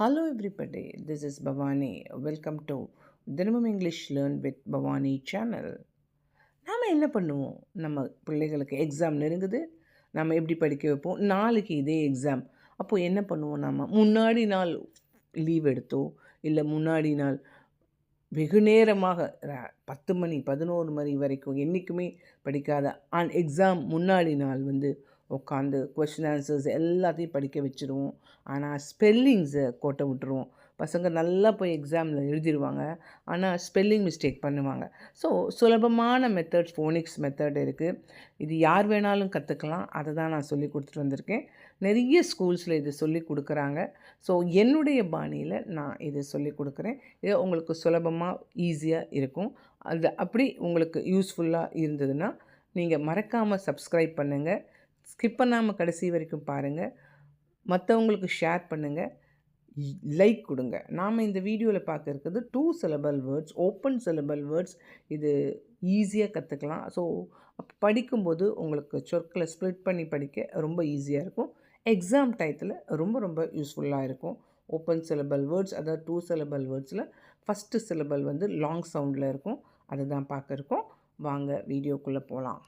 Hello everybody, this is Bhavani. Welcome to தினமும் English learn with Bhavani channel. நாம் என்ன பண்ணுவோம்? நம்ம பிள்ளைகளுக்கு எக்ஸாம் நெருங்குது. நம்ம எப்படி படிக்க வைப்போம்? நாளைக்கு இதே எக்ஸாம். அப்போது என்ன பண்ணுவோம்? நம்ம முன்னாடி நாள் லீவ் எடுத்தோ இல்லை முன்னாடி நாள் வெகு நேரமாக 10 மணி 11 மணி வரைக்கும் என்றைக்குமே படிக்காத எக்ஸாம் முன்னாடி நாள் உட்காந்து கொஷின் ஆன்சர்ஸ் எல்லாத்தையும் படிக்க வச்சுருவோம். ஆனால் ஸ்பெல்லிங்ஸை கோட்டை விட்டுருவோம். பசங்க நல்லா போய் எக்ஸாமில் எழுதிடுவாங்க, ஆனால் ஸ்பெல்லிங் மிஸ்டேக் பண்ணுவாங்க. ஸோ சுலபமான மெத்தட் ஃபோனிக்ஸ் மெத்தட் இருக்குது. இது யார் வேணாலும் கற்றுக்கலாம். அதை தான் நான் சொல்லி கொடுத்துட்டு வந்திருக்கேன். நிறைய ஸ்கூல்ஸில் இது சொல்லி கொடுக்குறாங்க. ஸோ என்னுடைய பாணியில் நான் இது சொல்லி கொடுக்குறேன். இது உங்களுக்கு சுலபமாக ஈஸியாக இருக்கும். அது அப்படி உங்களுக்கு யூஸ்ஃபுல்லாக இருந்ததுன்னா நீங்கள் மறக்காமல் சப்ஸ்கிரைப் பண்ணுங்கள். ஸ்கிப் பண்ணாமல் கடைசி வரைக்கும் பாருங்கள். மற்றவங்களுக்கு ஷேர் பண்ணுங்கள், லைக் கொடுங்க. நாம் இந்த வீடியோவில் பார்க்க இருக்கிறது 2 syllable words, open syllable words. இது ஈஸியாக கற்றுக்கலாம். ஸோ படிக்கும்போது உங்களுக்கு சொற்களை ஸ்ப்ளிட் பண்ணி படிக்க ரொம்ப ஈஸியாக இருக்கும். எக்ஸாம் டயத்தில் ரொம்ப ரொம்ப யூஸ்ஃபுல்லாக இருக்கும். ஓப்பன் syllable வேர்ட்ஸ், அதாவது 2 syllable வேர்ட்ஸில் ஃபஸ்ட்டு syllable லாங் சவுண்டில் இருக்கும். அதுதான் பார்க்க இருக்கோம். வாங்க வீடியோக்குள்ளே போகலாம்.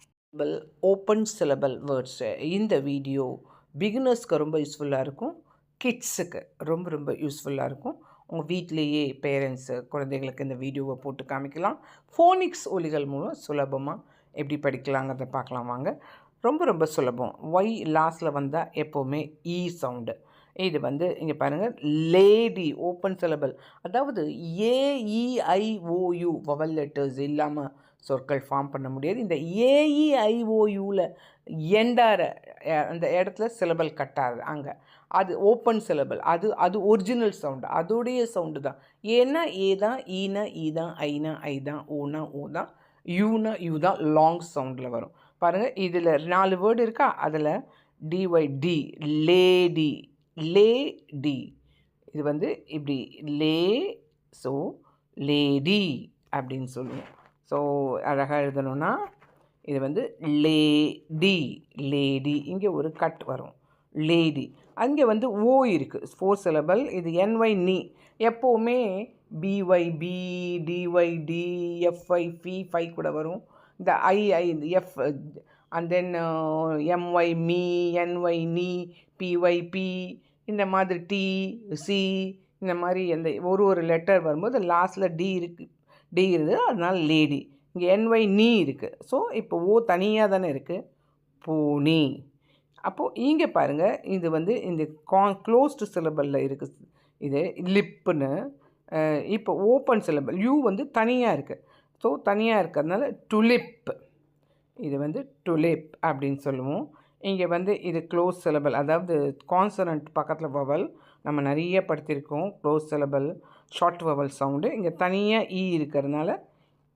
ஓப்பன் syllable வேர்ட்ஸு இந்த வீடியோ பிகினர்ஸ்க்கு ரொம்ப யூஸ்ஃபுல்லாக இருக்கும். கிட்ஸுக்கு ரொம்ப ரொம்ப யூஸ்ஃபுல்லாக இருக்கும். உங்கள் வீட்டிலேயே பேரண்ட்ஸு குழந்தைகளுக்கு இந்த வீடியோவை போட்டு காமிக்கலாம். ஃபோனிக்ஸ் ஒலிகள் மூலம் சுலபமாக எப்படி படிக்கலாங்கிறத பார்க்கலாம் வாங்க. ரொம்ப ரொம்ப சுலபம். ஒய் லாஸ்ட்டில் வந்தால் எப்போவுமே இ சவுண்டு. இது இங்கே பாருங்கள், லேடி ஓப்பன் syllable, அதாவது ஏஇஐஓயு வவல் லெட்டர்ஸ் இல்லாமல் சொற்கள் ஃபார்ம் பண்ண முடியாது. இந்த ஏஇஐஓயூவில் எண்டார அந்த இடத்துல சிலபல் கட்டாது அங்கே, அது ஓப்பன் syllable. அது ஒரிஜினல் சவுண்டு, அதோடைய சவுண்டு தான். ஏன்னா ஏ தான், ஈனா ஈ தான், ஐனா ஐ தான், ஓனா ஓ தான், யூனா யூ தான் லாங் சவுண்டில் வரும். பாருங்கள், இதில் 4 வேர்டு இருக்கா, அதில் டிஒய்டி லேடி, லேடி. இது இப்படி லே, ஸோ லேடி அப்படின்னு சொல்லுவோம். ஸோ அழகாக எழுதணுன்னா இது லேடி, லேடி. இங்கே ஒரு கட் வரும், லேடி. அங்கே ஓ இருக்குது, 4 syllable. இது என்ஒய் நீ. எப்போவுமே பிஒய்பி, டிஒய்டி, எஃப்ஐ ஃபி ஃபை கூட வரும். இந்த I F and then MY me, NY நீ, பிஒய்பி, இந்த மாதிரி டி சி, இந்த மாதிரி அந்த ஒரு லெட்டர் வரும்போது லாஸ்ட்டில் டி இருக்குது, அதனால் லேடி. இங்கே என்ஒய் நீ இருக்குது. ஸோ இப்போ ஓ தனியாக தானே இருக்குது, பூனி. அப்போது இங்கே பாருங்கள், இது இந்த க்ளோஸ்டு syllableல் இருக்குது. இது லிப்புன்னு. இப்போ ஓப்பன் syllable யூ தனியாக இருக்குது. ஸோ தனியாக இருக்கிறதுனால டுலிப். இது டுலிப் அப்படின்னு சொல்லுவோம். இங்கே இது க்ளோஸ் syllable, அதாவது கான்சனன்ட் பக்கத்தில் வவல். நம்ம நிறைய படுத்திருக்கோம். Close syllable, short vowel sound. இங்கே தனியாக ஈ இருக்கிறதுனால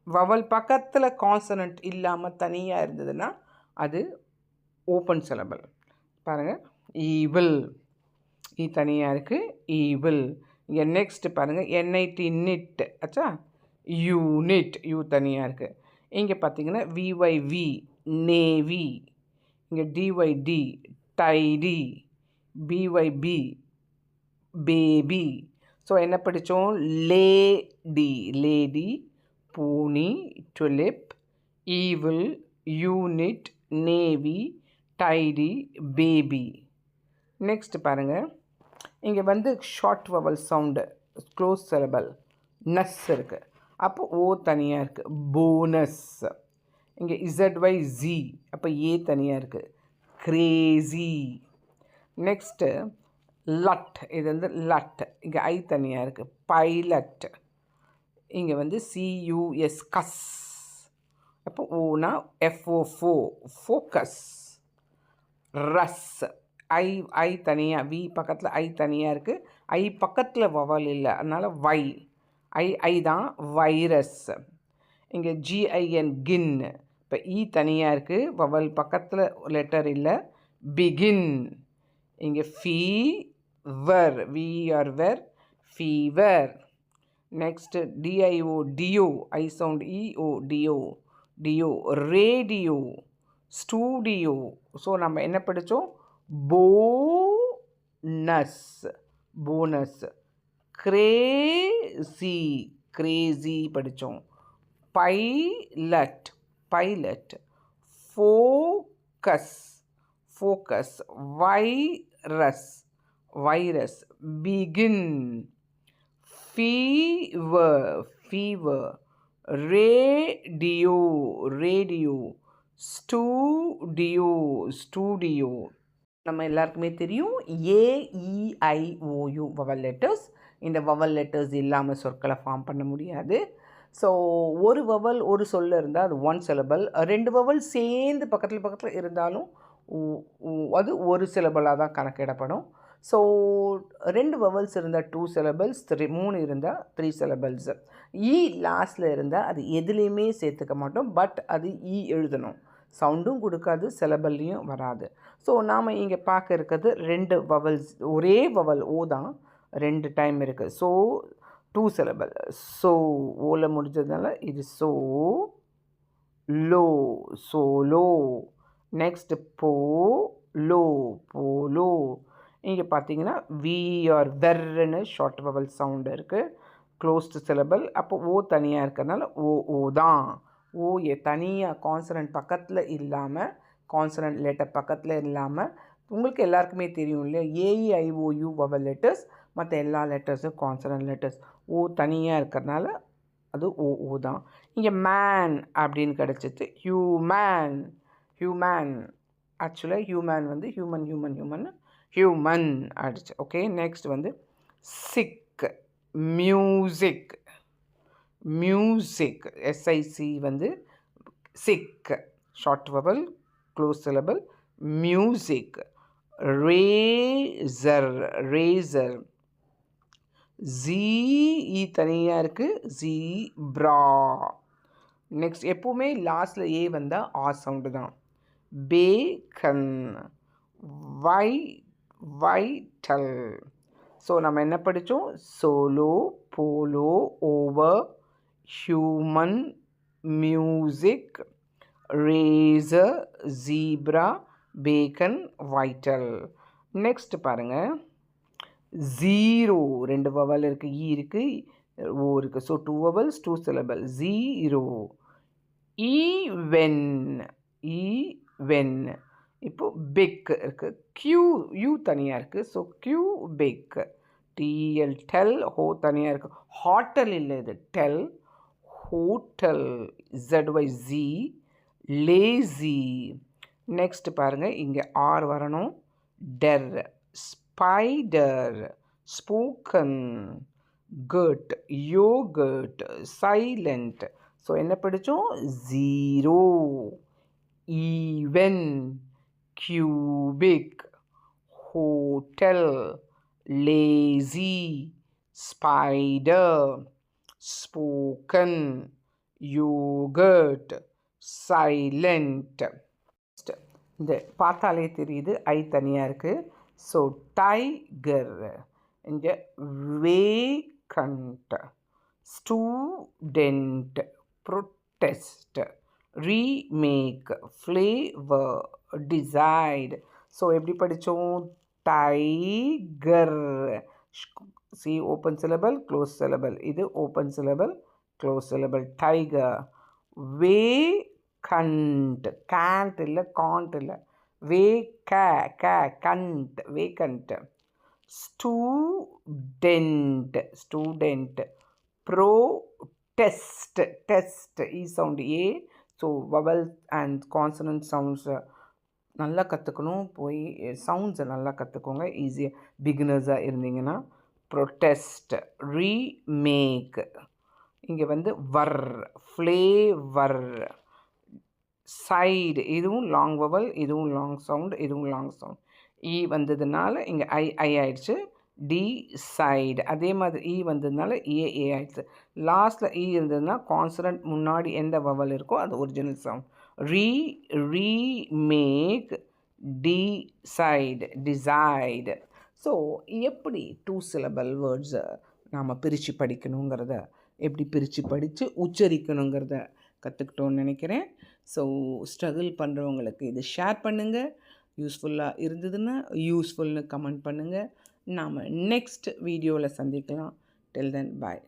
வவல் பக்கத்தில் கான்சனன்ட் இல்லாமல் தனியாக இருந்ததுன்னா அது ஓப்பன் syllable. பாருங்கள், ஈவில், ஈ தனியாக இருக்குது, ஈவில். இங்கே நெக்ஸ்ட் பாருங்கள், என்ஐடி நிட் ஆச்சா, யூனிட், யூ தனியாக இருக்குது. இங்கே பார்த்தீங்கன்னா விஒய்வி நேவி, இங்கே டிஒய்டி டைடி, பிஒய்பி பேபி. ஸோ என்ன படித்தோம்? லேடி, லேடி, பூனி, tulip, evil, unit, navy, tidy, baby. Next பாருங்கள், இங்கே short vowel sound, close syllable, நஸ் இருக்குது. அப்போ ஓ தனியாக இருக்குது, போனஸ். இங்கே இசட்ஒய் ஜி, அப்போ ஏ தனியாக இருக்குது, கிரேசி. நெக்ஸ்ட்டு லட், இது லட். இங்கே ஐ தனியாக இருக்குது, பைலட். இங்கே சியூஎஸ் கஸ், அப்போ ஓனா எஃப்ஓ ஃபோ, ஃபோக்கஸ். ரஸ், ஐ தனியாக, வி பக்கத்தில் ஐ தனியாக இருக்குது, ஐ பக்கத்தில் வவல் இல்லை, அதனால் வை, ஐ தான் வைரஸ். இங்கே ஜிஐஎன் கின், இப்போ இ தனியாக இருக்குது, வவல் பக்கத்தில் லெட்டர் இல்லை, பிகின். இங்கே fever, V R fever. Next D I O dio, I sound E O dio, dio. Radio, studio. So நம்ம என்ன படித்தோம்? Bonus, bonus. crazy crazy படித்தோம். pilot pilot, focus focus, virus virus, begin, fever fever, radio radio, studio studio. நம்ம எல்லாருக்குமே தெரியும் AEIOU vowel letters. இந்த vowel letters இல்லாமல் சொற்களை ஃபார்ம் பண்ண முடியாது. ஸோ ஒரு வவல் ஒரு சொல்ல இருந்தால் அது ஒன் சிலபல், ரெண்டு வவல் சேர்ந்து பக்கத்தில் இருந்தாலும் அது ஒரு சிலபலாக தான் கணக்கிடப்படும். ஸோ ரெண்டு வவல்ஸ் இருந்தால் 2 syllables, 3 இருந்தால் 3 syllables. லாஸ்ட்டில் இருந்தால் அது எதுலேயுமே சேர்த்துக்க மாட்டோம், பட் அது எழுதணும், சவுண்டும் கொடுக்காது, சிலபல்லையும் வராது. ஸோ நாம் இங்கே பார்க்க இருக்கிறது 2 வவல்ஸ், ஒரே வவல் ஓ தான் 2 டைம் இருக்குது. So 2 syllable. ஸோ ஓல முடிஞ்சதுனால இது so lo solo. Next po lo polo. இங்கே பார்த்தீங்கன்னா வி ஆர் வெர்ன்னு ஷார்ட் வவல் சவுண்டு இருக்குது, க்ளோஸ்டு சிலபல். அப்போ ஓ தனியாக இருக்கிறதுனால ஓ தான். ஓ தனியாக கான்சனன்ட் பக்கத்தில் இல்லாமல், கான்சனன்ட் லெட்டர் பக்கத்தில் இல்லாமல், உங்களுக்கு எல்லாருக்குமே தெரியும் இல்லையா, AEIOU வவல் லெட்டர்ஸ், மற்ற எல்லா லெட்டர்ஸும் கான்சனன்ட் லெட்டர்ஸ். ஓ தனியாக இருக்கிறதுனால அது ஓ தான். இங்கே மேன் அப்படின்னு கிடச்சிச்சு, ஹியூமன் ஹியூமன். ஆக்சுவலாக ஹியூமன் வந்து ஹியூமன் ஆகிடுச்சு. ஓகே, நெக்ஸ்ட் வந்து சிக், மியூசிக் மியூசிக், SIC வந்து sic, short vowel, close syllable, music. Razor razor, Z தனியாக இருக்குது, ஜீப்ரா. நெக்ஸ்ட் எப்போவுமே லாஸ்ட்டில் ஏ வந்தால் சவுண்டு தான். Bacon, vital. ஸோ நம்ம என்ன படித்தோம், solo polo over, human, music, racer, zebra, bacon, vital. Next பாருங்கள், ஜீரோ, 2 வவல் இருக்குது, இருக்குது, ஓ இருக்குது. So 2 vowels 2 syllable, zero. Even even. இப்போது பிக் இருக்குது, யூ தனியாக இருக்குது, ஸோ பிக். TL டெல், ஹோ தனியாக இருக்குது, ஹாட்டல் இல்லை இது, tel, hotel, ZYZ, lazy. Next பாருங்கள், இங்கே ஆர் வரணும், der, spider, spoken, cut, yoghurt, silent. So என்ன படித்தோம், zero, even, cubic, hotel, lazy, spider, spoken, yogurt, silent. இந்த பார்த்தாலே தெரியுது ஐ தனியாக இருக்குது. ஸோ டைகர், இங்கே vacant, student, protest, remake, flavour, decide. So எப்படி படித்தோம், டைகர். சி ஓப்பன் சிலபல், க்ளோஸ் சிலபல், இது open syllable, close syllable, tiger. Vacant, கேண்ட் இல்லை, காண்ட் இல்லை, கண்ட், vacant. Student, student. Protest, test, sound A. So vowel and consonant sounds நல்லா கற்றுக்கணும், போய் சவுண்ட்ஸை நல்லா கற்றுக்கோங்க, ஈஸியாக பிகினர்ஸாக இருந்தீங்கன்னா. Protest, remake. இங்கே வந்து வர், ஃப்ளேவர், சைடு, இதுவும் லாங் வவல், இதுவும் லாங் சவுண்ட், இதுவும் லாங் சவுண்ட். வந்ததுனால இங்கே ஐ ஆயிடுச்சு, டிசைடு. அதே மாதிரி வந்ததுனால ஏ ஆயிடுச்சு. லாஸ்ட்டில் இருந்ததுன்னா கான்சனன்ட் முன்னாடி எந்த வவல் இருக்கோ அது original sound. Remake, decide, decide. So எப்படி 2 syllable வேர்ட்ஸை நாம் பிரித்து படிக்கணுங்கிறத, எப்படி பிரித்து படித்து உச்சரிக்கணுங்கிறத கற்றுக்கிட்டோன்னு நினைக்கிறேன். ஸோ ஸ்ட்ரகிள் பண்ணுறவங்களுக்கு இது ஷேர் பண்ணுங்கள், யூஸ்ஃபுல்லாக இருந்ததுன்னா யூஸ்ஃபுல்னு கமெண்ட் பண்ணுங்கள். நாம் நெக்ஸ்ட் வீடியோவில் சந்திக்கலாம். Till then, bye.